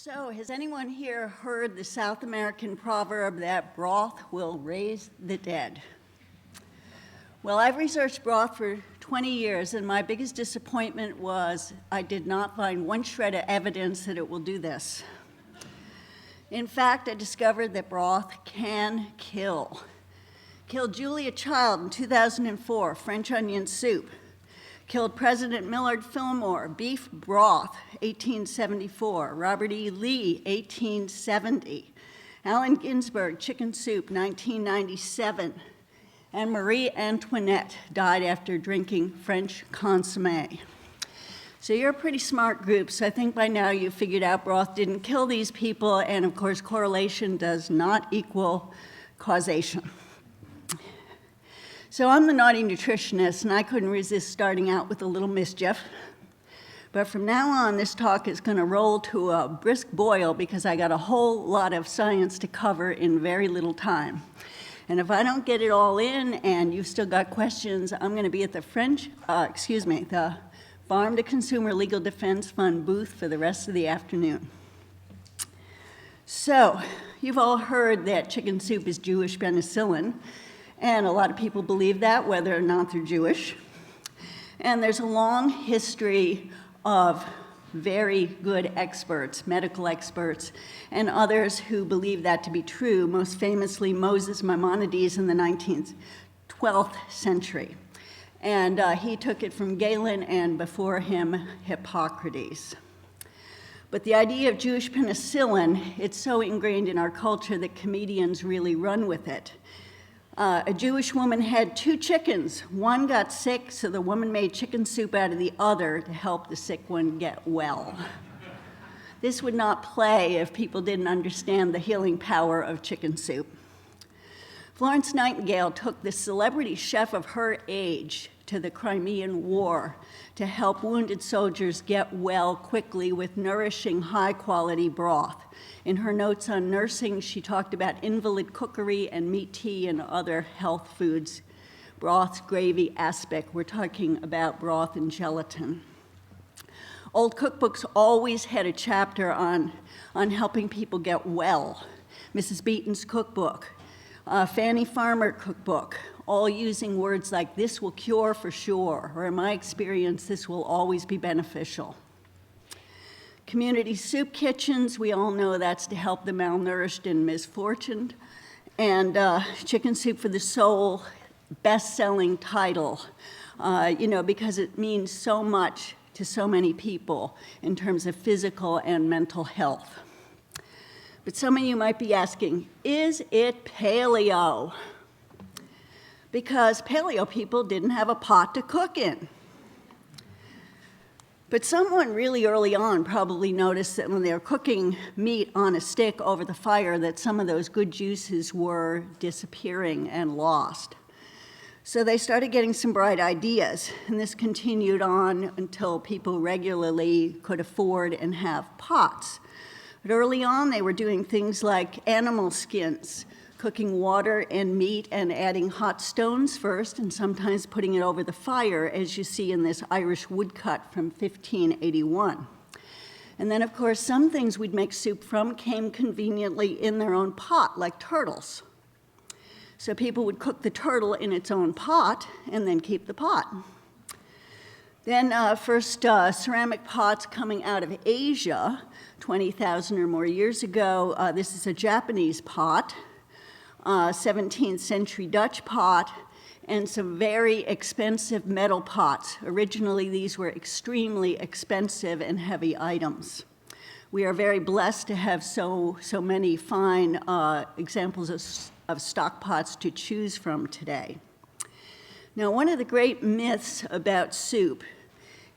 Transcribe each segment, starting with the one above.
So, has anyone here heard the South American proverb that broth will raise the dead? Well, I've researched broth for 20 years, and my biggest disappointment was I did not find one shred of evidence that it will do this. In fact, I discovered that broth can kill. Killed Julia Child in 2004, French onion soup. Killed President Millard Fillmore, beef broth, 1874. Robert E. Lee, 1870. Allen Ginsberg, chicken soup, 1997. And Marie Antoinette died after drinking French consommé. So you're a pretty smart group, so I think by now you've figured out broth didn't kill these people, and of course correlation does not equal causation. So I'm the naughty nutritionist, and I couldn't resist starting out with a little mischief. But from now on, this talk is going to roll to a brisk boil because I got a whole lot of science to cover in very little time. And if I don't get it all in and you've still got questions, I'm going to be at the the Farm to Consumer Legal Defense Fund booth for the rest of the afternoon. So, you've all heard that chicken soup is Jewish penicillin. And a lot of people believe that, whether or not they're Jewish. And there's a long history of very good experts, medical experts, and others who believe that to be true, most famously Moses Maimonides in the 12th century. And he took it from Galen and before him, Hippocrates. But the idea of Jewish penicillin, it's so ingrained in our culture that comedians really run with it. A Jewish woman had 2 chickens. One got sick, so the woman made chicken soup out of the other to help the sick one get well. This would not play if people didn't understand the healing power of chicken soup. Florence Nightingale took the celebrity chef of her age to the Crimean War to help wounded soldiers get well quickly with nourishing, high-quality broth. In her notes on nursing, she talked about invalid cookery and meat tea and other health foods. Broth, gravy aspect, we're talking about broth and gelatin. Old cookbooks always had a chapter on helping people get well. Mrs. Beeton's cookbook, Fanny Farmer cookbook, all using words like this will cure for sure, or in my experience, this will always be beneficial. Community soup kitchens, we all know that's to help the malnourished and misfortuned. And Chicken Soup for the Soul, best-selling title, because it means so much to so many people in terms of physical and mental health. But some of you might be asking, is it paleo? Because paleo people didn't have a pot to cook in. But someone really early on probably noticed that when they were cooking meat on a stick over the fire that some of those good juices were disappearing and lost. So they started getting some bright ideas, and this continued on until people regularly could afford and have pots. But early on they were doing things like animal skins, cooking water and meat and adding hot stones first and sometimes putting it over the fire, as you see in this Irish woodcut from 1581. And then, of course, some things we'd make soup from came conveniently in their own pot, like turtles. So people would cook the turtle in its own pot and then keep the pot. Then first ceramic pots coming out of Asia, 20,000 or more years ago. This is a Japanese pot. 17th century Dutch pot, and some very expensive metal pots. Originally, these were extremely expensive and heavy items. We are very blessed to have so many fine examples of stock pots to choose from today. Now, one of the great myths about soup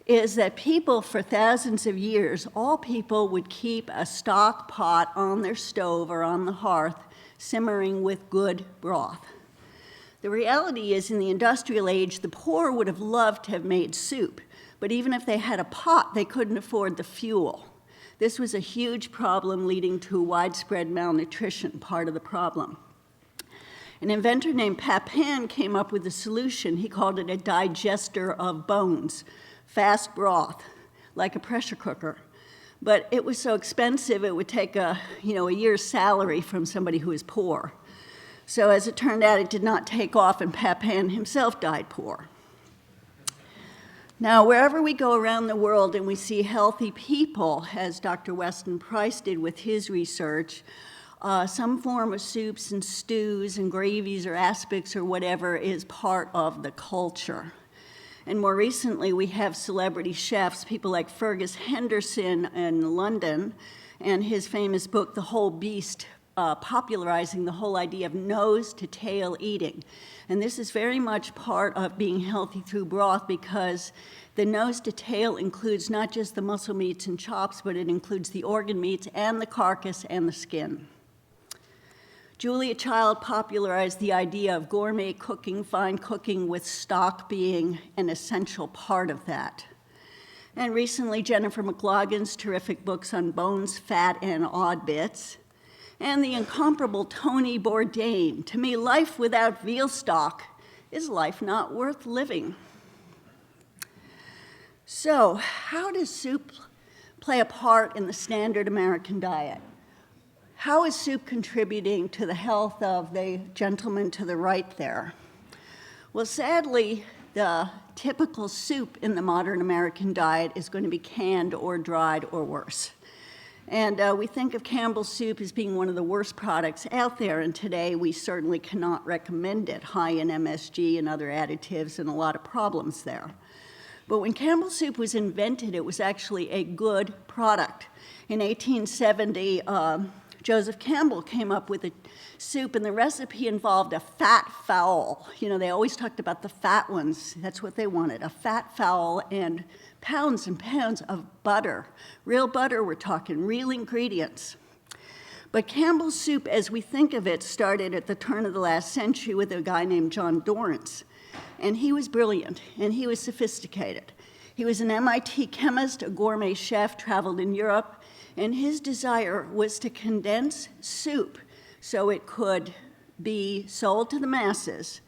is that people for thousands of years, all people would keep a stock pot on their stove or on the hearth simmering with good broth. The reality is, in the industrial age, the poor would have loved to have made soup, but even if they had a pot, they couldn't afford the fuel. This was a huge problem leading to widespread malnutrition, part of the problem. An inventor named Papin came up with a solution. He called it a digester of bones, fast broth, like a pressure cooker. but it was so expensive it would take a year's salary from somebody who was poor. So as it turned out, it did not take off, and Papin himself died poor. Now, wherever we go around the world and we see healthy people, as Dr. Weston Price did with his research, some form of soups and stews and gravies or aspics or whatever is part of the culture. And more recently, we have celebrity chefs, people like Fergus Henderson in London, and his famous book, The Whole Beast, popularizing the whole idea of nose-to-tail eating. And this is very much part of being healthy through broth, because the nose-to-tail includes not just the muscle meats and chops, but it includes the organ meats and the carcass and the skin. Julia Child popularized the idea of gourmet cooking, fine cooking, with stock being an essential part of that. And recently, Jennifer McLaughlин's terrific books on bones, fat, and odd bits. And the incomparable Tony Bourdain. To me, life without veal stock is life not worth living. So, how does soup play a part in the standard American diet? How is soup contributing to the health of the gentleman to the right there? Well, sadly, the typical soup in the modern American diet is going to be canned or dried or worse. And we think of Campbell's soup as being one of the worst products out there, and today we certainly cannot recommend it, high in MSG and other additives and a lot of problems there. But when Campbell's soup was invented, it was actually a good product. In 1870, Joseph Campbell came up with a soup, and the recipe involved a fat fowl. They always talked about the fat ones. That's what they wanted, a fat fowl and pounds of butter. Real butter, we're talking, real ingredients. But Campbell's soup, as we think of it, started at the turn of the last century with a guy named John Dorrance. And he was brilliant, and he was sophisticated. He was an MIT chemist, a gourmet chef, traveled in Europe, and his desire was to condense soup so it could be sold to the masses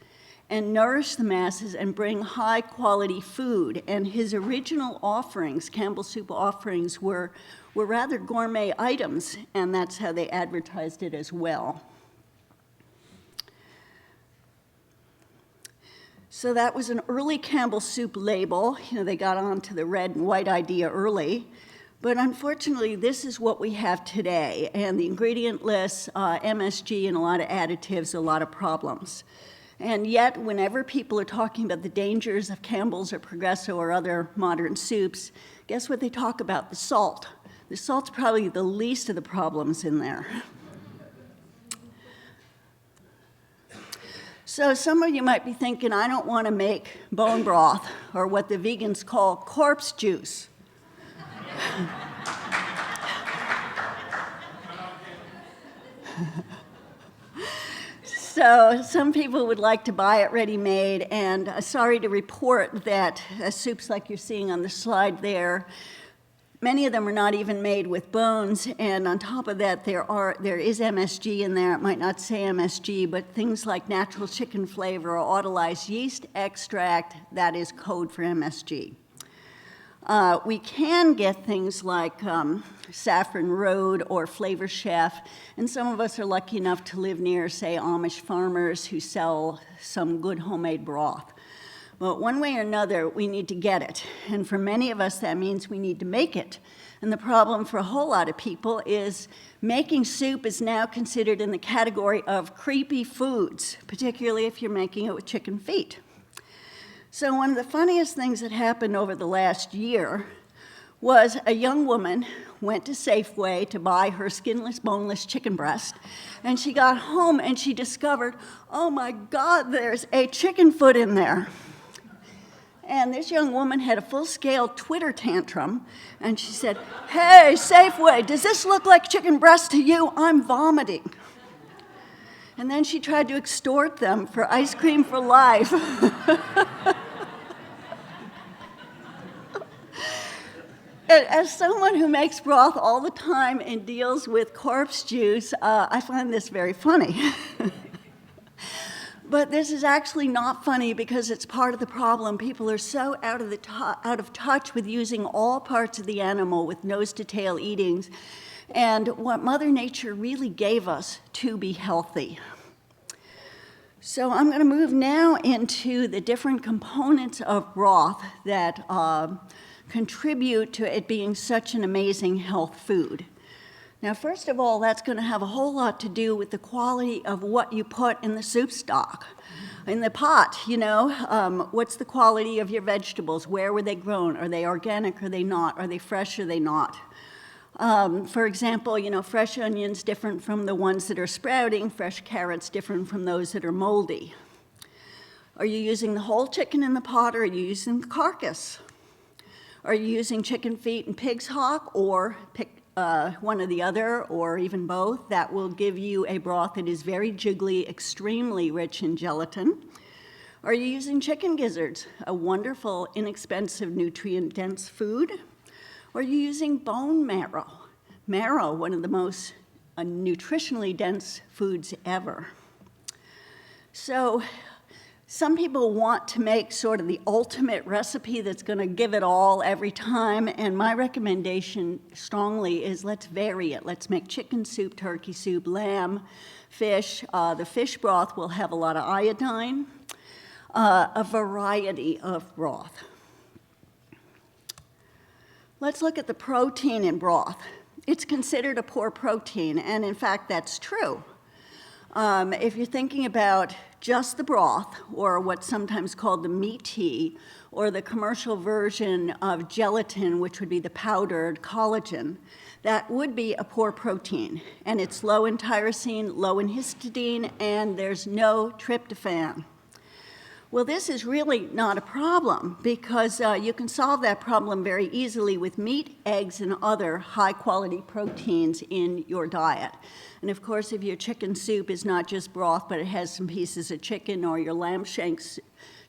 and nourish the masses and bring high-quality food. And his original offerings, Campbell's soup offerings, were rather gourmet items, and that's how they advertised it as well. So that was an early Campbell soup label. They got onto the red and white idea early. But unfortunately, this is what we have today. And the ingredient list, MSG, and a lot of additives, a lot of problems. And yet, whenever people are talking about the dangers of Campbell's or Progresso or other modern soups, guess what they talk about? The salt. The salt's probably the least of the problems in there. So some of you might be thinking, I don't want to make bone broth, or what the vegans call corpse juice. So some people would like to buy it ready-made, and sorry to report that soups like you're seeing on the slide there, many of them are not even made with bones, and on top of that, there is MSG in there. It might not say MSG, but things like natural chicken flavor or autolyzed yeast extract, that is code for MSG. We can get things like Saffron Road or Flavor Chef, and some of us are lucky enough to live near, say, Amish farmers who sell some good homemade broth. But one way or another, we need to get it, and for many of us, that means we need to make it. And the problem for a whole lot of people is making soup is now considered in the category of creepy foods, particularly if you're making it with chicken feet. So one of the funniest things that happened over the last year was a young woman went to Safeway to buy her skinless, boneless chicken breast, and she got home and she discovered, oh my God, there's a chicken foot in there. And this young woman had a full-scale Twitter tantrum, and she said, hey, Safeway, does this look like chicken breast to you? I'm vomiting. And then she tried to extort them for ice cream for life. As someone who makes broth all the time and deals with corpse juice, I find this very funny. But this is actually not funny because it's part of the problem. People are so out of touch with using all parts of the animal with nose to tail eatings and what Mother Nature really gave us to be healthy. So I'm going to move now into the different components of broth that contribute to it being such an amazing health food. Now, first of all, that's going to have a whole lot to do with the quality of what you put in the soup stock. In the pot, what's the quality of your vegetables? Where were they grown? Are they organic? Are they not? Are they fresh? Are they not? For example, fresh onions different from the ones that are sprouting, fresh carrots different from those that are moldy. Are you using the whole chicken in the pot, or are you using the carcass? Are you using chicken feet and pig's hock, or pick one or the other, or even both? That will give you a broth that is very jiggly, extremely rich in gelatin. Are you using chicken gizzards, a wonderful, inexpensive, nutrient-dense food? Or are you using bone marrow? Marrow, one of the most nutritionally dense foods ever. So some people want to make sort of the ultimate recipe that's going to give it all every time, and my recommendation strongly is let's vary it. Let's make chicken soup, turkey soup, lamb, fish. The fish broth will have a lot of iodine, a variety of broth. Let's look at the protein in broth. It's considered a poor protein, and in fact, that's true. If you're thinking about just the broth, or what's sometimes called the meat tea, or the commercial version of gelatin, which would be the powdered collagen, that would be a poor protein. And it's low in tyrosine, low in histidine, and there's no tryptophan. Well, this is really not a problem because you can solve that problem very easily with meat, eggs, and other high-quality proteins in your diet. And of course, if your chicken soup is not just broth, but it has some pieces of chicken, or your lamb shank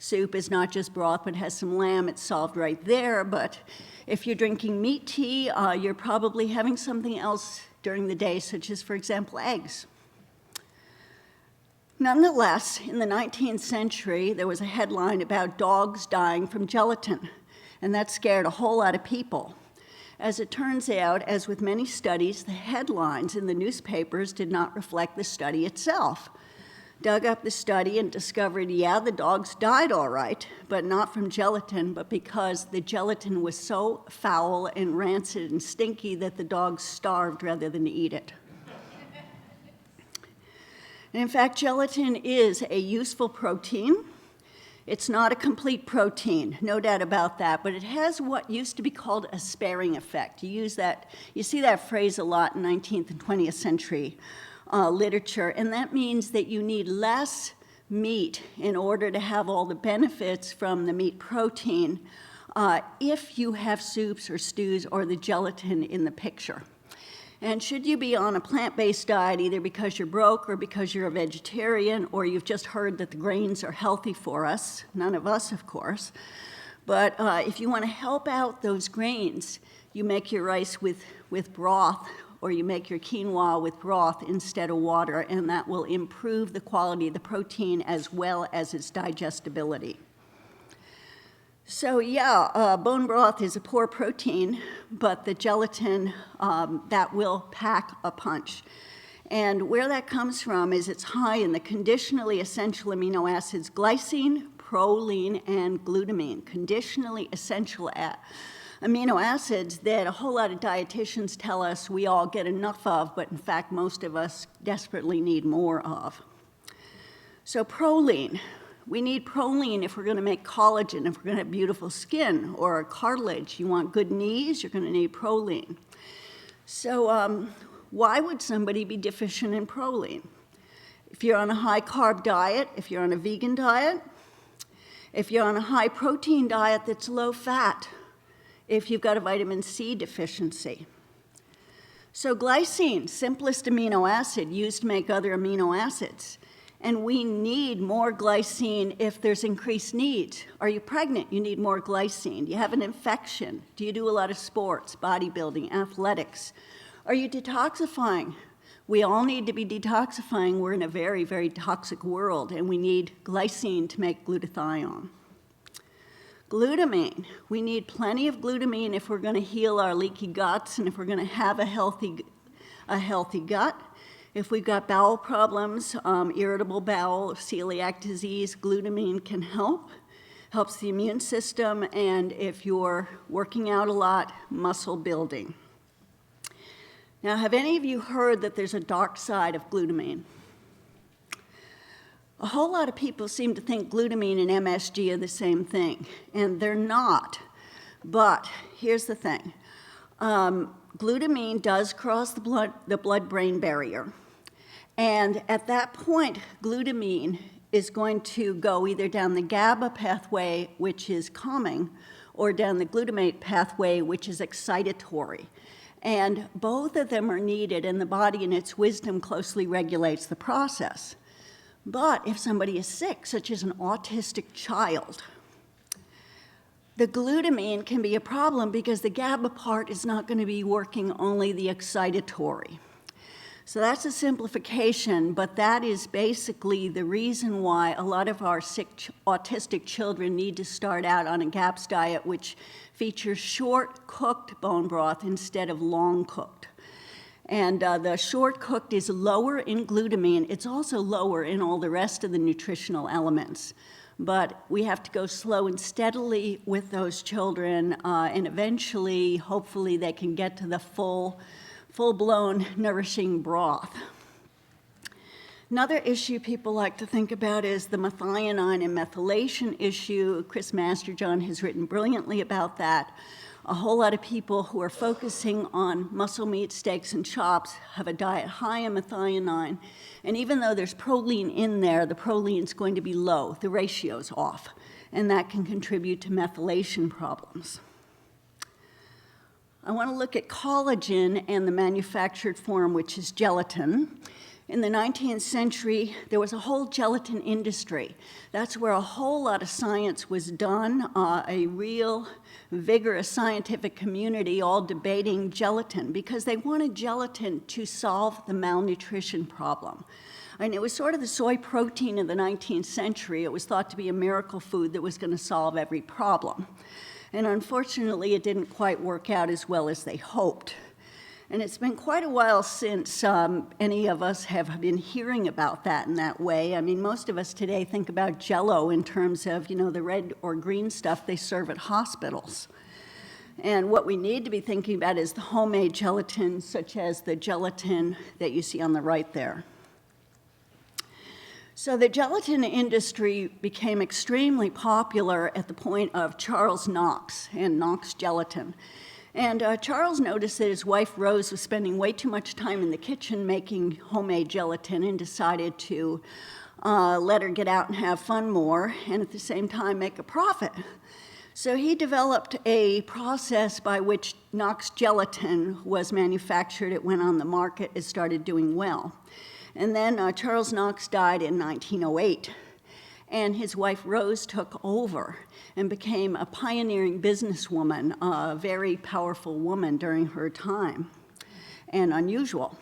soup is not just broth, but has some lamb, it's solved right there. But if you're drinking meat tea, you're probably having something else during the day, such as, for example, eggs. Nonetheless, in the 19th century, there was a headline about dogs dying from gelatin, and that scared a whole lot of people. As it turns out, as with many studies, the headlines in the newspapers did not reflect the study itself. Dug up the study and discovered, yeah, the dogs died all right, but not from gelatin, but because the gelatin was so foul and rancid and stinky that the dogs starved rather than eat it. And in fact, gelatin is a useful protein. It's not a complete protein, no doubt about that, but it has what used to be called a sparing effect. You see that phrase a lot in 19th and 20th century literature, and that means that you need less meat in order to have all the benefits from the meat protein if you have soups or stews or the gelatin in the picture. And should you be on a plant-based diet, either because you're broke or because you're a vegetarian, or you've just heard that the grains are healthy for us, none of us, of course, but if you want to help out those grains, you make your rice with broth, or you make your quinoa with broth instead of water, and that will improve the quality of the protein as well as its digestibility. So yeah, bone broth is a poor protein, but the gelatin, that will pack a punch. And where that comes from is it's high in the conditionally essential amino acids glycine, proline, and glutamine. Conditionally essential amino acids that a whole lot of dietitians tell us we all get enough of, but in fact most of us desperately need more of. So proline. We need proline if we're going to make collagen, if we're going to have beautiful skin or cartilage. You want good knees, you're going to need proline. So why would somebody be deficient in proline? If you're on a high-carb diet, if you're on a vegan diet, if you're on a high-protein diet that's low-fat, if you've got a vitamin C deficiency. So glycine, simplest amino acid used to make other amino acids. And we need more glycine if there's increased needs. Are you pregnant? You need more glycine. Do you have an infection? Do you do a lot of sports, bodybuilding, athletics? Are you detoxifying? We all need to be detoxifying. We're in a very, very toxic world, and we need glycine to make glutathione. Glutamine. We need plenty of glutamine if we're going to heal our leaky guts and if we're going to have a healthy gut. If we've got bowel problems, irritable bowel, celiac disease, glutamine can help. Helps the immune system, and if you're working out a lot, muscle building. Now, have any of you heard that there's a dark side of glutamine? A whole lot of people seem to think glutamine and MSG are the same thing, and they're not. But here's the thing. Glutamine does cross the blood-brain barrier. And at that point, glutamine is going to go either down the GABA pathway, which is calming, or down the glutamate pathway, which is excitatory. And both of them are needed, and the body in its wisdom closely regulates the process. But if somebody is sick, such as an autistic child, the glutamine can be a problem because the GABA part is not going to be working, only the excitatory. So that's a simplification, but that is basically the reason why a lot of our sick autistic children need to start out on a GAPS diet, which features short-cooked bone broth instead of long-cooked. And the short-cooked is lower in glutamine. It's also lower in all the rest of the nutritional elements. But we have to go slow and steadily with those children, and eventually, hopefully, they can get to the full-blown nourishing broth. Another issue people like to think about is the methionine and methylation issue. Chris Masterjohn has written brilliantly about that. A whole lot of people who are focusing on muscle meat, steaks, and chops have a diet high in methionine. And even though there's proline in there, the proline's going to be low. The ratio's off. And that can contribute to methylation problems. I want to look at collagen and the manufactured form, which is gelatin. In the 19th century, there was a whole gelatin industry. That's where a whole lot of science was done, a real vigorous scientific community all debating gelatin because they wanted gelatin to solve the malnutrition problem. And it was sort of the soy protein of the 19th century. It was thought to be a miracle food that was going to solve every problem. And unfortunately, it didn't quite work out as well as they hoped. And it's been quite a while since any of us have been hearing about that in that way. I mean, most of us today think about Jell-O in terms of, the red or green stuff they serve at hospitals. And what we need to be thinking about is the homemade gelatin, such as the gelatin that you see on the right there. So the gelatin industry became extremely popular at the point of Charles Knox and Knox Gelatin. And Charles noticed that his wife Rose was spending way too much time in the kitchen making homemade gelatin and decided to let her get out and have fun more and at the same time make a profit. So he developed a process by which Knox Gelatin was manufactured. It went on the market. It started doing well. And then Charles Knox died in 1908. And his wife Rose took over and became a pioneering businesswoman, a very powerful woman during her time, and unusual.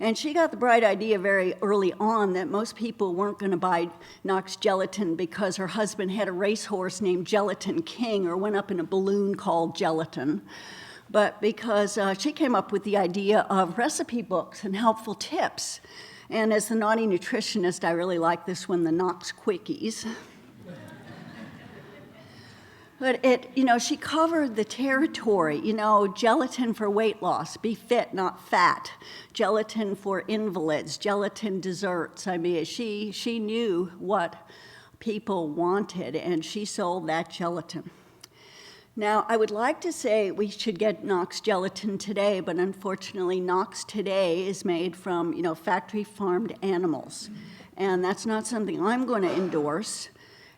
And she got the bright idea very early on that most people weren't going to buy Knox Gelatin because her husband had a racehorse named Gelatin King or went up in a balloon called Gelatin, but because she came up with the idea of recipe books and helpful tips. And as the naughty nutritionist, I really like this one, the Knox Quickies. But she covered the territory, gelatin for weight loss, be fit, not fat, gelatin for invalids, gelatin desserts. I mean, she knew what people wanted, and she sold that gelatin. Now, I would like to say we should get Knox Gelatin today, but unfortunately, Knox today is made from, factory-farmed animals. And that's not something I'm going to endorse.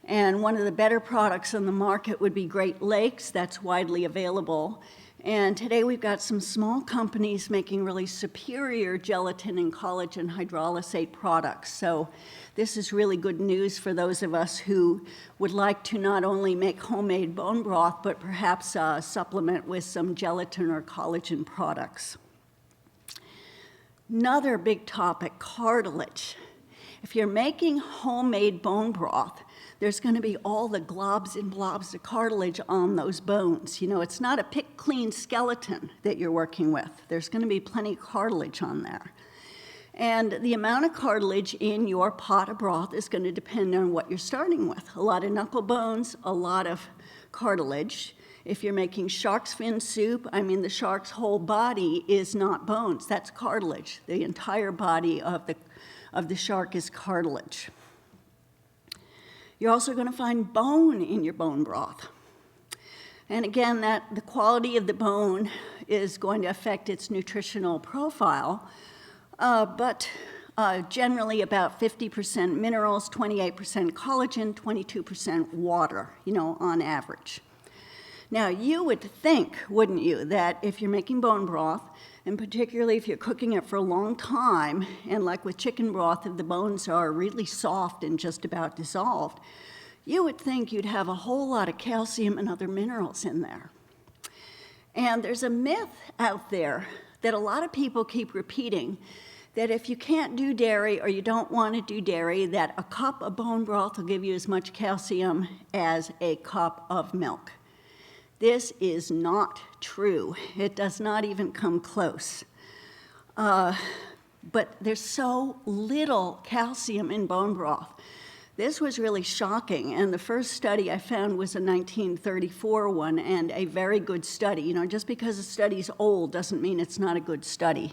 And one of the better products on the market would be Great Lakes. That's widely available. And today we've got some small companies making really superior gelatin and collagen hydrolysate products. So this is really good news for those of us who would like to not only make homemade bone broth, but perhaps supplement with some gelatin or collagen products. Another big topic, cartilage. If you're making homemade bone broth, there's going to be all the globs and blobs of cartilage on those bones. You know, it's not a pick clean skeleton that you're working with. There's going to be plenty of cartilage on there. And the amount of cartilage in your pot of broth is going to depend on what you're starting with. A lot of knuckle bones, a lot of cartilage. If you're making shark's fin soup, I mean, the shark's whole body is not bones, that's cartilage. The entire body of the shark is cartilage. You're also going to find bone in your bone broth. And again, the quality of the bone is going to affect its nutritional profile, but generally about 50% minerals, 28% collagen, 22% water, you know, on average. Now, you would think, wouldn't you, that if you're making bone broth, and particularly if you're cooking it for a long time, and like with chicken broth, if the bones are really soft and just about dissolved, you would think you'd have a whole lot of calcium and other minerals in there. And there's a myth out there that a lot of people keep repeating, that if you can't do dairy or you don't want to do dairy, that a cup of bone broth will give you as much calcium as a cup of milk. This is not true. It does not even come close. But there's so little calcium in bone broth. This was really shocking, and the first study I found was a 1934 one, and a very good study. You know, just because a study's old doesn't mean it's not a good study.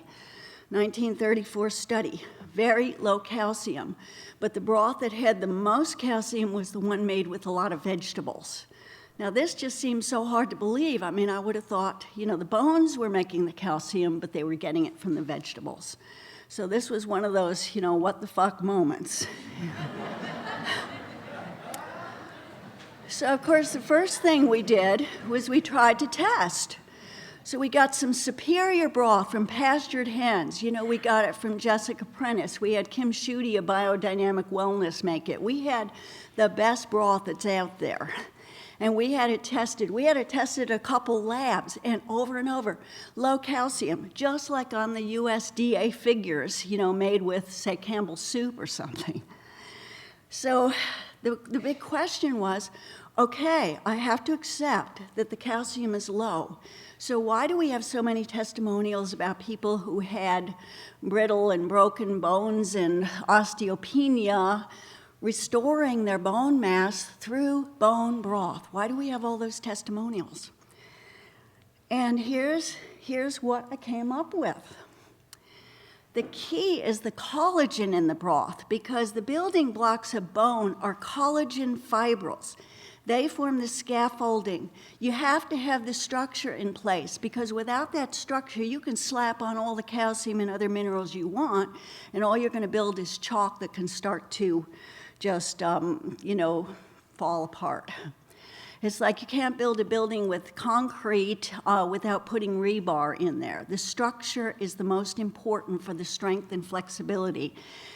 1934 study, very low calcium, but the broth that had the most calcium was the one made with a lot of vegetables. Now, this just seems so hard to believe. I mean, I would have thought, you know, the bones were making the calcium, but they were getting it from the vegetables. So this was one of those, you know, what the fuck moments. So, of course, the first thing we did was we tried to test. So we got some superior broth from pastured hens. You know, we got it from Jessica Prentice. We had Kim Schutte of Biodynamic Wellness make it. We had the best broth that's out there. And we had it tested. We had it tested at a couple labs, and over, low calcium, just like on the USDA figures, you know, made with, say, Campbell's soup or something. So the big question was, okay, I have to accept that the calcium is low. So why do we have so many testimonials about people who had brittle and broken bones and osteopenia restoring their bone mass through bone broth? Why do we have all those testimonials? And here's what I came up with. The key is the collagen in the broth, because the building blocks of bone are collagen fibrils. They form the scaffolding. You have to have the structure in place, because without that structure, you can slap on all the calcium and other minerals you want, and all you're going to build is chalk that can start to just, you know, fall apart. It's like you can't build a building with concrete without putting rebar in there. The structure is the most important for the strength and flexibility.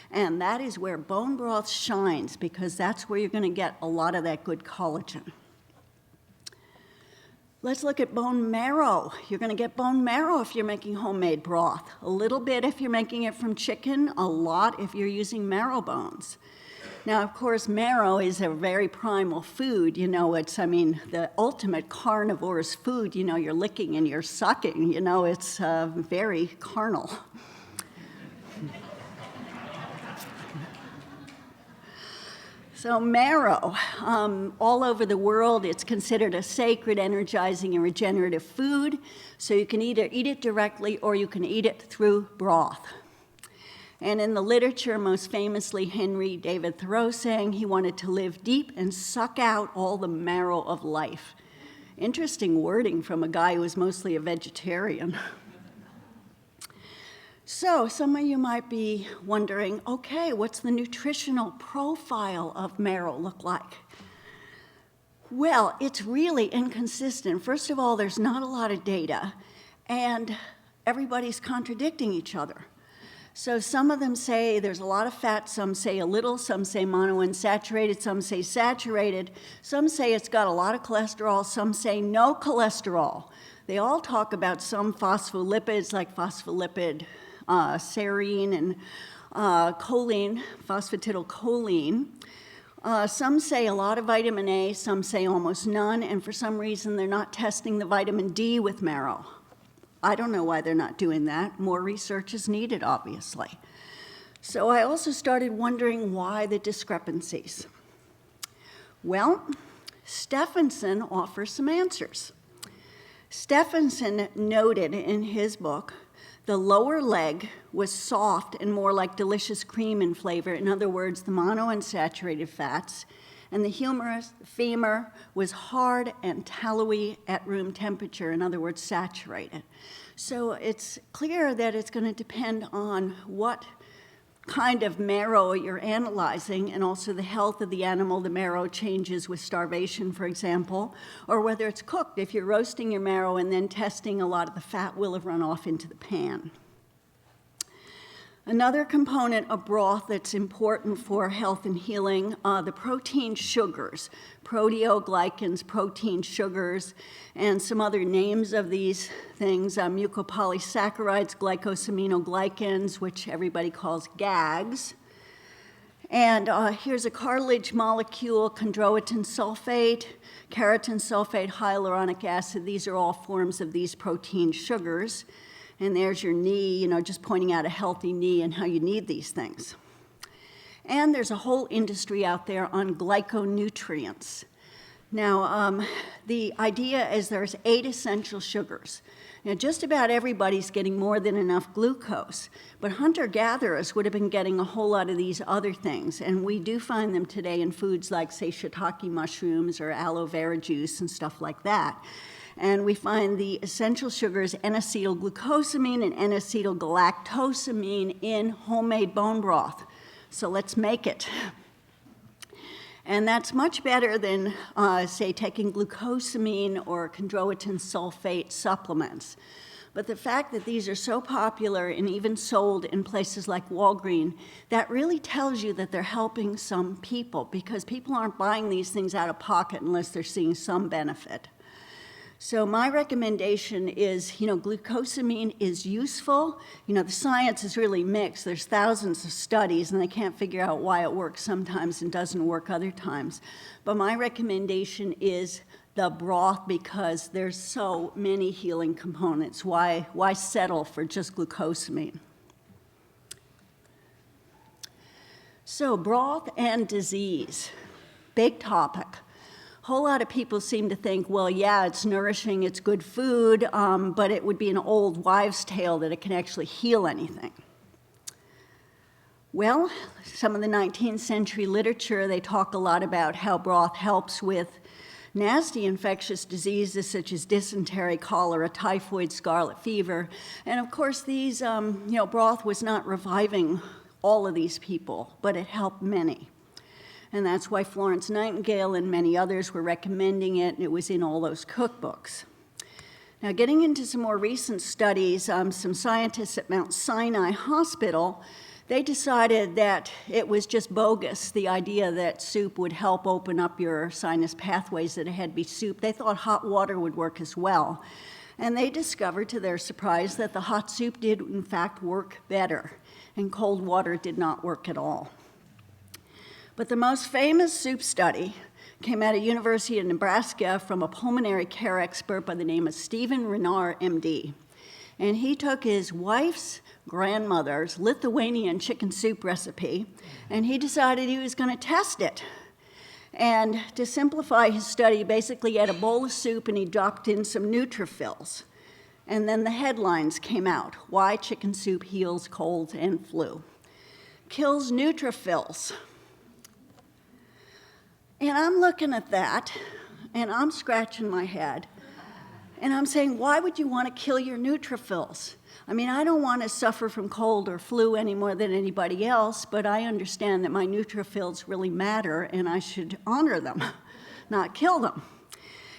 And that is where bone broth shines, because that's where you're going to get a lot of that good collagen. Let's look at bone marrow. You're going to get bone marrow if you're making homemade broth. A little bit if you're making it from chicken, a lot if you're using marrow bones. Now, of course, marrow is a very primal food. You know, it's, I mean, the ultimate carnivorous food. You know, you're licking and you're sucking. You know, it's very carnal. So marrow, all over the world, it's considered a sacred, energizing, and regenerative food. So you can either eat it directly or you can eat it through broth. And in the literature, most famously, Henry David Thoreau saying he wanted to live deep and suck out all the marrow of life. Interesting wording from a guy who was mostly a vegetarian. So some of you might be wondering, okay, what's the nutritional profile of marrow look like? Well, it's really inconsistent. First of all, there's not a lot of data, and everybody's contradicting each other. So some of them say there's a lot of fat, some say a little, some say monounsaturated, some say saturated, some say it's got a lot of cholesterol, some say no cholesterol. They all talk about some phospholipids like phospholipid serine and choline, phosphatidylcholine. Some say a lot of vitamin A, some say almost none, and for some reason they're not testing the vitamin D with marrow. I don't know why they're not doing that. More research is needed, obviously. So I also started wondering why the discrepancies. Well, Stephenson offers some answers. Stephenson noted in his book the lower leg was soft and more like delicious cream in flavor, in other words, the monounsaturated fats, and the femur was hard and tallowy at room temperature, in other words, saturated. So it's clear that it's going to depend on what kind of marrow you're analyzing, and also the health of the animal. The marrow changes with starvation, for example, or whether it's cooked. If you're roasting your marrow and then testing, a lot of the fat will have run off into the pan. Another component of broth that's important for health and healing, the protein sugars, proteoglycans, protein sugars, and some other names of these things, mucopolysaccharides, glycosaminoglycans, which everybody calls GAGs. And here's a cartilage molecule, chondroitin sulfate, keratin sulfate, hyaluronic acid. These are all forms of these protein sugars. And there's your knee, just pointing out a healthy knee and how you need these things. And there's a whole industry out there on glyconutrients. Now, the idea is there's 8 essential sugars. Now, just about everybody's getting more than enough glucose, but hunter-gatherers would have been getting a whole lot of these other things, and we do find them today in foods like, say, shiitake mushrooms or aloe vera juice and stuff like that. And we find the essential sugars N-acetylglucosamine and N-acetylgalactosamine in homemade bone broth. So let's make it. And that's much better than, say, taking glucosamine or chondroitin sulfate supplements. But the fact that these are so popular and even sold in places like Walgreens, that really tells you that they're helping some people, because people aren't buying these things out of pocket unless they're seeing some benefit. So my recommendation is, glucosamine is useful. The science is really mixed. There's thousands of studies, and they can't figure out why it works sometimes and doesn't work other times. But my recommendation is the broth, because there's so many healing components. Why settle for just glucosamine? So broth and disease, big topic. A whole lot of people seem to think, well, yeah, it's nourishing, it's good food, but it would be an old wives' tale that it can actually heal anything. Well, some of the 19th century literature, they talk a lot about how broth helps with nasty infectious diseases such as dysentery, cholera, typhoid, scarlet fever. And of course, these, broth was not reviving all of these people, but it helped many. And that's why Florence Nightingale and many others were recommending it, and it was in all those cookbooks. Now, getting into some more recent studies, some scientists at Mount Sinai Hospital, they decided that it was just bogus, the idea that soup would help open up your sinus pathways, that it had to be soup. They thought hot water would work as well. And they discovered, to their surprise, that the hot soup did, in fact, work better, and cold water did not work at all. But the most famous soup study came out of University of Nebraska from a pulmonary care expert by the name of Stephen Renard, MD. And he took his wife's grandmother's Lithuanian chicken soup recipe, and he decided he was going to test it. And to simplify his study, basically he had a bowl of soup and he dropped in some neutrophils. And then the headlines came out: why chicken soup heals colds and flu. Kills neutrophils. And I'm looking at that, and I'm scratching my head, and I'm saying, why would you want to kill your neutrophils? I mean, I don't want to suffer from cold or flu any more than anybody else, but I understand that my neutrophils really matter, and I should honor them, not kill them.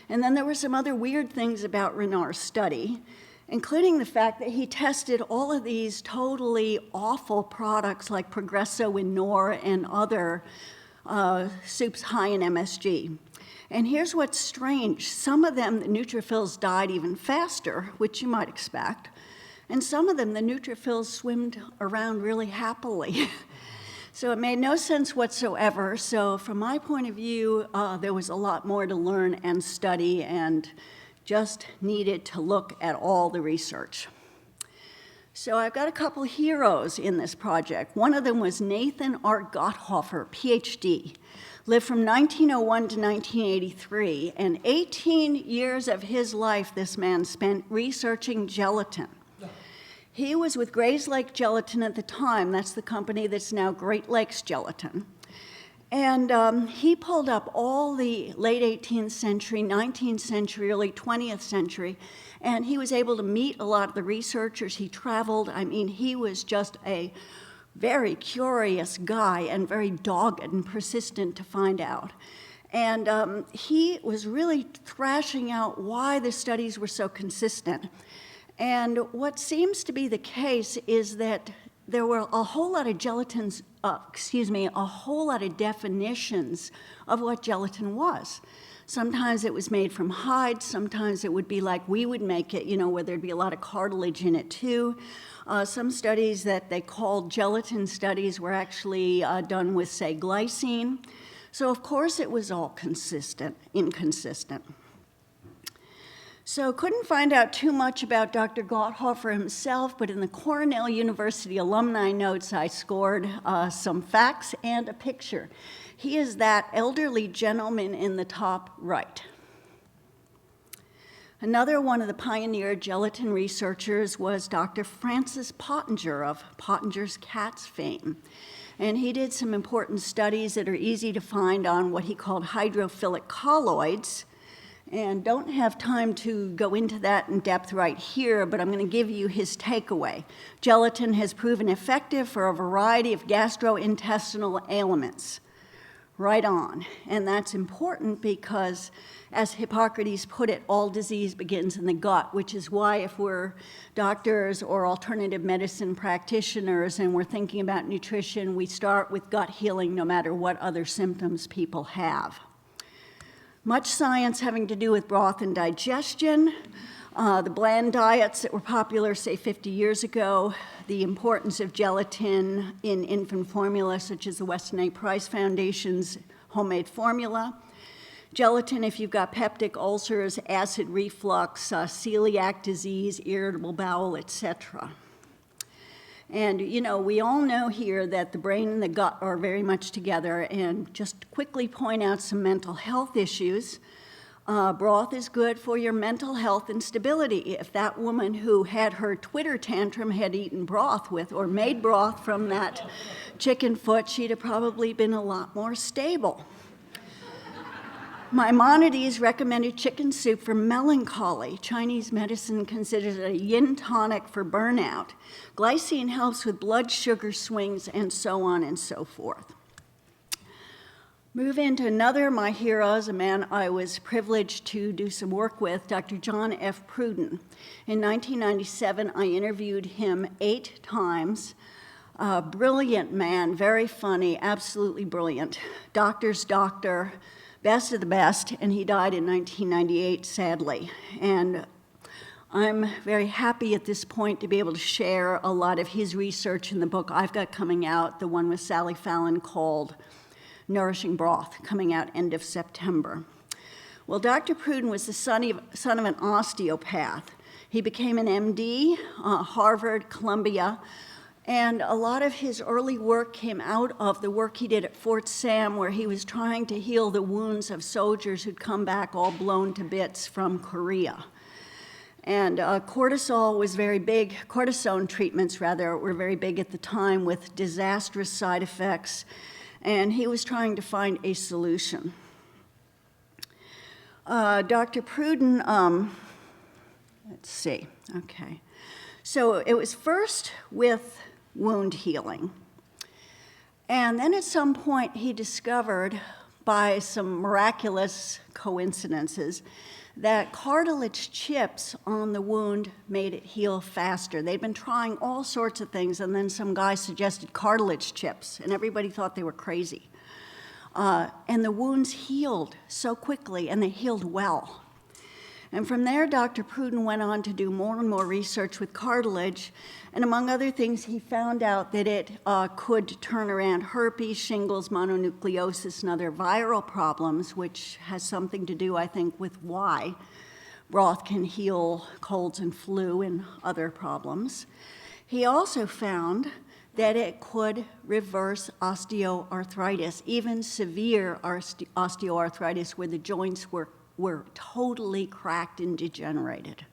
And then there were some other weird things about Renard's study, including the fact that he tested all of these totally awful products like Progresso and Knorr and other soups high in MSG. And here's what's strange. Some of them, the neutrophils died even faster, which you might expect. And some of them, the neutrophils swimmed around really happily. So it made no sense whatsoever. So from my point of view, there was a lot more to learn and study, and just needed to look at all the research. So I've got a couple heroes in this project. One of them was Nathan R. Gotthofer, PhD. Lived from 1901 to 1983, and 18 years of his life this man spent researching gelatin. He was with Grays Lake Gelatin at the time. That's the company that's now Great Lakes Gelatin. And he pulled up all the late 18th century, 19th century, early 20th century, and he was able to meet a lot of the researchers. He traveled. I mean, he was just a very curious guy and very dogged and persistent to find out. And he was really thrashing out why the studies were so consistent. And what seems to be the case is that there were a whole lot of a whole lot of definitions of what gelatin was. Sometimes it was made from hide, sometimes it would be like we would make it, where there'd be a lot of cartilage in it too. Some studies that they called gelatin studies were actually done with, say, glycine. So of course it was all inconsistent. So couldn't find out too much about Dr. Gotthofer himself, but in the Cornell University alumni notes, I scored some facts and a picture. He is that elderly gentleman in the top right. Another one of the pioneer gelatin researchers was Dr. Francis Pottinger of Pottinger's Cats fame. And he did some important studies that are easy to find on what he called hydrophilic colloids. And don't have time to go into that in depth right here, but I'm going to give you his takeaway. Gelatin has proven effective for a variety of gastrointestinal ailments. Right on. And that's important because, as Hippocrates put it, all disease begins in the gut, which is why if we're doctors or alternative medicine practitioners and we're thinking about nutrition, we start with gut healing no matter what other symptoms people have. Much science having to do with broth and digestion, the bland diets that were popular, say, 50 years ago, the importance of gelatin in infant formula, such as the Weston A. Price Foundation's homemade formula. Gelatin if you've got peptic ulcers, acid reflux, celiac disease, irritable bowel, etc. And, we all know here that the brain and the gut are very much together, and just quickly point out some mental health issues. Broth is good for your mental health and stability. If that woman who had her Twitter tantrum had eaten broth with, or made broth from that chicken foot, she'd have probably been a lot more stable. Maimonides recommended chicken soup for melancholy. Chinese medicine considers it a yin tonic for burnout. Glycine helps with blood sugar swings, and so on and so forth. Move into another of my heroes, a man I was privileged to do some work with, Dr. John F. Pruden. In 1997, I interviewed him 8 times. Brilliant man, very funny, absolutely brilliant. Doctor's doctor. Best of the best, and he died in 1998, sadly. And I'm very happy at this point to be able to share a lot of his research in the book I've got coming out, the one with Sally Fallon called Nourishing Broth, coming out end of September. Well, Dr. Pruden was the son of an osteopath. He became an MD, Harvard, Columbia, and a lot of his early work came out of the work he did at Fort Sam, where he was trying to heal the wounds of soldiers who'd come back all blown to bits from Korea. And cortisone treatments were very big at the time with disastrous side effects, and he was trying to find a solution. Dr. Pruden, let's see, okay. So it was first with wound healing. And then at some point he discovered, by some miraculous coincidences, that cartilage chips on the wound made it heal faster. They'd been trying all sorts of things, and then some guy suggested cartilage chips, and everybody thought they were crazy. And the wounds healed so quickly, and they healed well. And from there, Dr. Pruden went on to do more and more research with cartilage, and among other things, he found out that it could turn around herpes, shingles, mononucleosis, and other viral problems, which has something to do, I think, with why broth can heal colds and flu and other problems. He also found that it could reverse osteoarthritis, even severe osteoarthritis where the joints were totally cracked and degenerated.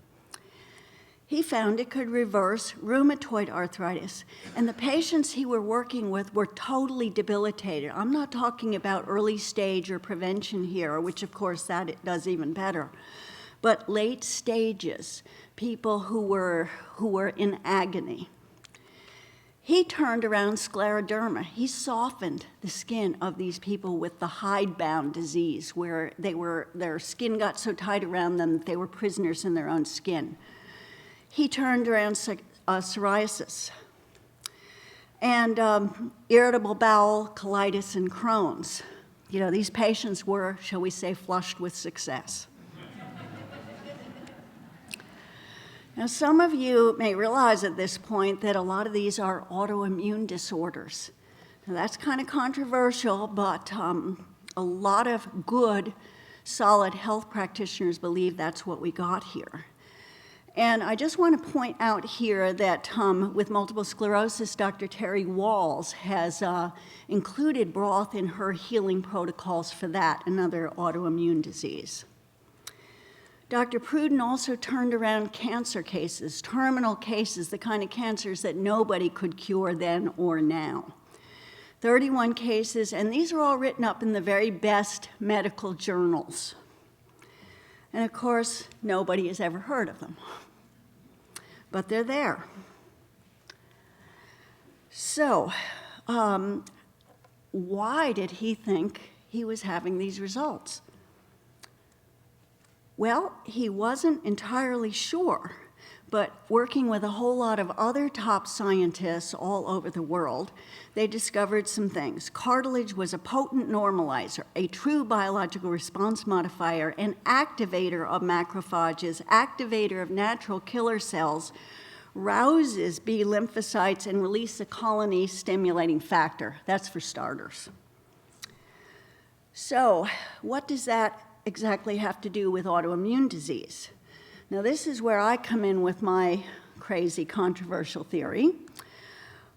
He found it could reverse rheumatoid arthritis, and the patients he were working with were totally debilitated. I'm not talking about early stage or prevention here, which of course that it does even better, but late stages, people who were in agony. He turned around scleroderma. He softened the skin of these people with the hidebound disease, where their skin got so tight around them that they were prisoners in their own skin. He turned around psoriasis and irritable bowel, colitis, and Crohn's. You know, these patients were, shall we say, flushed with success. Now, some of you may realize at this point that a lot of these are autoimmune disorders. Now, that's kind of controversial, but a lot of good, solid health practitioners believe that's what we got here. And I just want to point out here that with multiple sclerosis, Dr. Terry Walls has included broth in her healing protocols for that, another autoimmune disease. Dr. Pruden also turned around cancer cases, terminal cases, the kind of cancers that nobody could cure then or now. 31 cases, and these are all written up in the very best medical journals. And of course, nobody has ever heard of them, but they're there. So, why did he think he was having these results? Well, he wasn't entirely sure, but working with a whole lot of other top scientists all over the world, they discovered some things. Cartilage was a potent normalizer, a true biological response modifier, an activator of macrophages, activator of natural killer cells, rouses B lymphocytes, and release a colony-stimulating factor. That's for starters. So, what does that exactly have to do with autoimmune disease? Now, this is where I come in with my crazy controversial theory.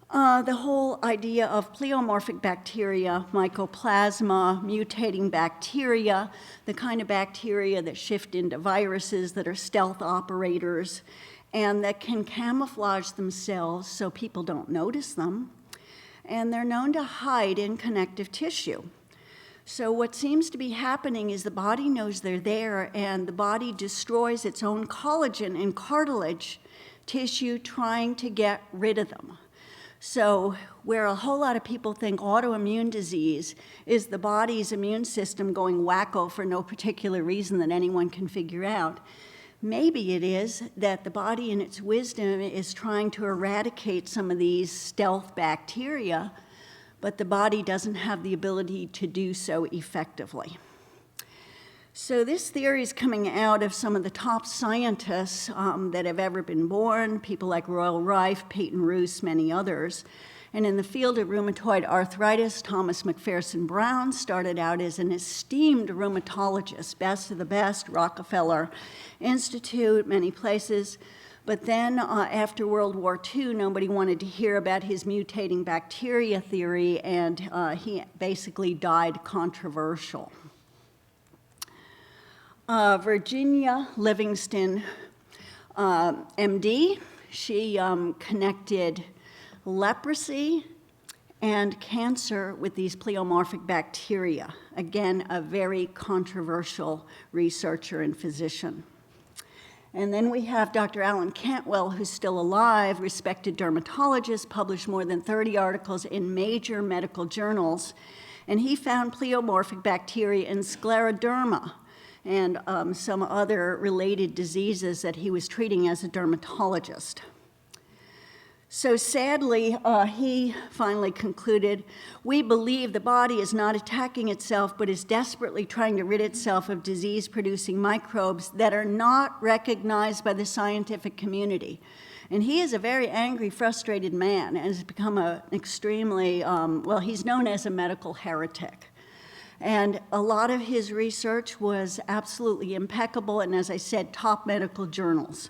The whole idea of pleomorphic bacteria, mycoplasma, mutating bacteria, the kind of bacteria that shift into viruses that are stealth operators and that can camouflage themselves so people don't notice them, and they're known to hide in connective tissue. So what seems to be happening is the body knows they're there, and the body destroys its own collagen and cartilage tissue trying to get rid of them. So where a whole lot of people think autoimmune disease is the body's immune system going wacko for no particular reason that anyone can figure out, maybe it is that the body in its wisdom is trying to eradicate some of these stealth bacteria, but the body doesn't have the ability to do so effectively. So this theory is coming out of some of the top scientists that have ever been born, people like Royal Rife, Peyton Roos, many others. And in the field of rheumatoid arthritis, Thomas McPherson Brown started out as an esteemed rheumatologist, best of the best, Rockefeller Institute, many places. But then after World War II, nobody wanted to hear about his mutating bacteria theory, and he basically died controversial. Virginia Livingston, MD, she connected leprosy and cancer with these pleomorphic bacteria. Again, a very controversial researcher and physician. And then we have Dr. Alan Cantwell, who's still alive, respected dermatologist, published more than 30 articles in major medical journals, and he found pleomorphic bacteria in scleroderma and some other related diseases that he was treating as a dermatologist. So sadly, he finally concluded, we believe the body is not attacking itself, but is desperately trying to rid itself of disease-producing microbes that are not recognized by the scientific community. And he is a very angry, frustrated man and has become an extremely, well, he's known as a medical heretic. And a lot of his research was absolutely impeccable, and as I said, top medical journals.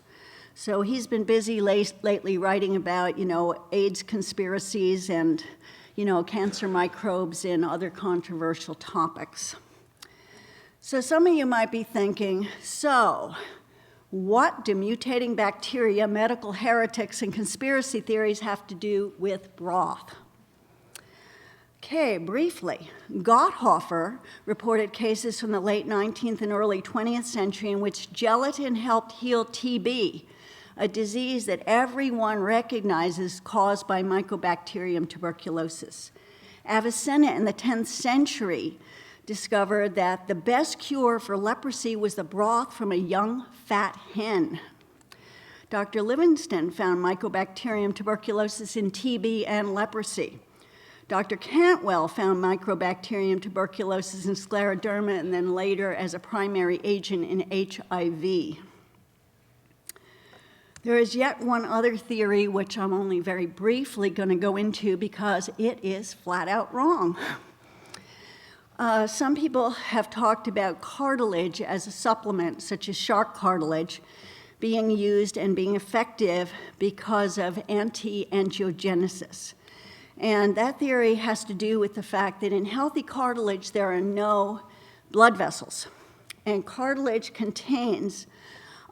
So he's been busy lately writing about, AIDS conspiracies and, cancer microbes and other controversial topics. So some of you might be thinking, so what do mutating bacteria, medical heretics, and conspiracy theories have to do with broth? Okay, briefly, Gotthofer reported cases from the late 19th and early 20th century in which gelatin helped heal TB, a disease that everyone recognizes caused by Mycobacterium tuberculosis. Avicenna in the 10th century discovered that the best cure for leprosy was the broth from a young fat hen. Dr. Livingston found Mycobacterium tuberculosis in TB and leprosy. Dr. Cantwell found Mycobacterium tuberculosis in scleroderma and then later as a primary agent in HIV. There is yet one other theory, which I'm only very briefly going to go into because it is flat out wrong. Some people have talked about cartilage as a supplement, such as shark cartilage, being used and being effective because of anti-angiogenesis. And that theory has to do with the fact that in healthy cartilage, there are no blood vessels. And cartilage contains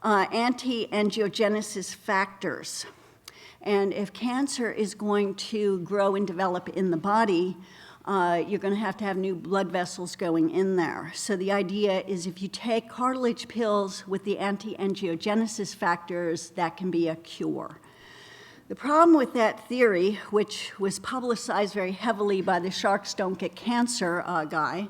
anti-angiogenesis factors. And if cancer is going to grow and develop in the body, you're going to have new blood vessels going in there. So the idea is if you take cartilage pills with the anti-angiogenesis factors, that can be a cure. The problem with that theory, which was publicized very heavily by the Sharks Don't Get Cancer guy,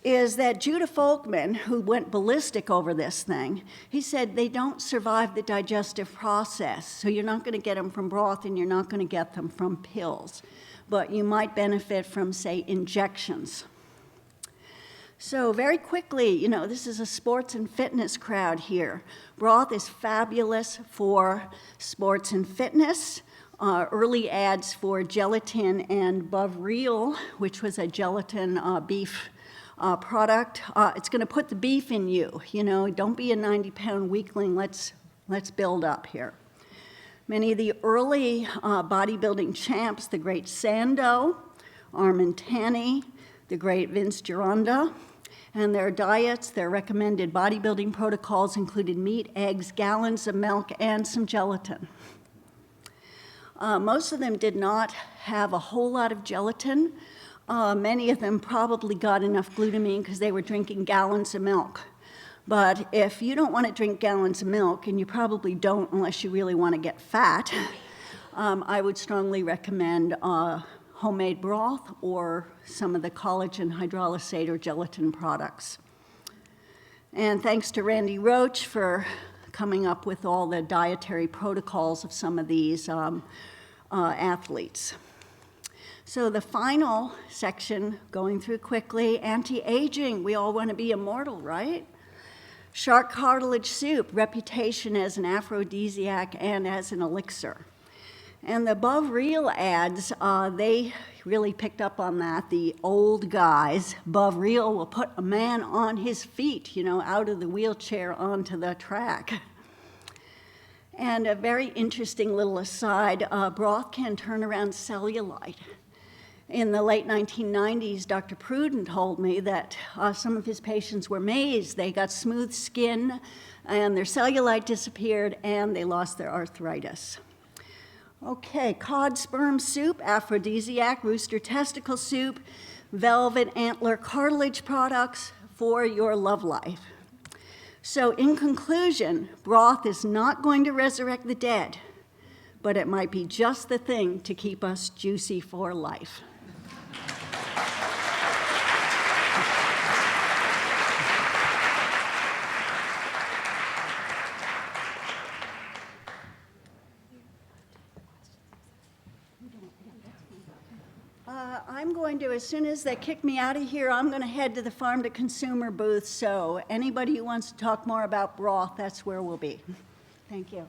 is that Judah Folkman, who went ballistic over this thing, he said they don't survive the digestive process, so you're not going to get them from broth and you're not going to get them from pills, but you might benefit from, say, injections. So very quickly, this is a sports and fitness crowd here. Broth is fabulous for sports and fitness. Early ads for gelatin and Bovril, which was a gelatin beef product. It's going to put the beef in you. Don't be a 90-pound weakling. Let's build up here. Many of the early bodybuilding champs, the great Sando, Armand Tanny, the great Vince Gironda, and their diets, their recommended bodybuilding protocols included meat, eggs, gallons of milk, and some gelatin. Most of them did not have a whole lot of gelatin. Many of them probably got enough glutamine because they were drinking gallons of milk. But if you don't want to drink gallons of milk, and you probably don't unless you really want to get fat, I would strongly recommend homemade broth or some of the collagen hydrolysate or gelatin products. And thanks to Randy Roach for coming up with all the dietary protocols of some of these athletes. So the final section, going through quickly, anti-aging. We all want to be immortal, right? Shark cartilage soup, reputation as an aphrodisiac and as an elixir. And the Bovril ads, they really picked up on that. The old guys, Bovril will put a man on his feet, out of the wheelchair onto the track. And a very interesting little aside, broth can turn around cellulite. In the late 1990s, Dr. Pruden told me that some of his patients were amazed. They got smooth skin, and their cellulite disappeared, and they lost their arthritis. Okay, cod sperm soup, aphrodisiac, rooster testicle soup, velvet antler cartilage products for your love life. So in conclusion, broth is not going to resurrect the dead, but it might be just the thing to keep us juicy for life. going to, as soon as they kick me out of here, I'm going to head to the farm to consumer booth. So anybody who wants to talk more about broth, that's where we'll be. Thank you.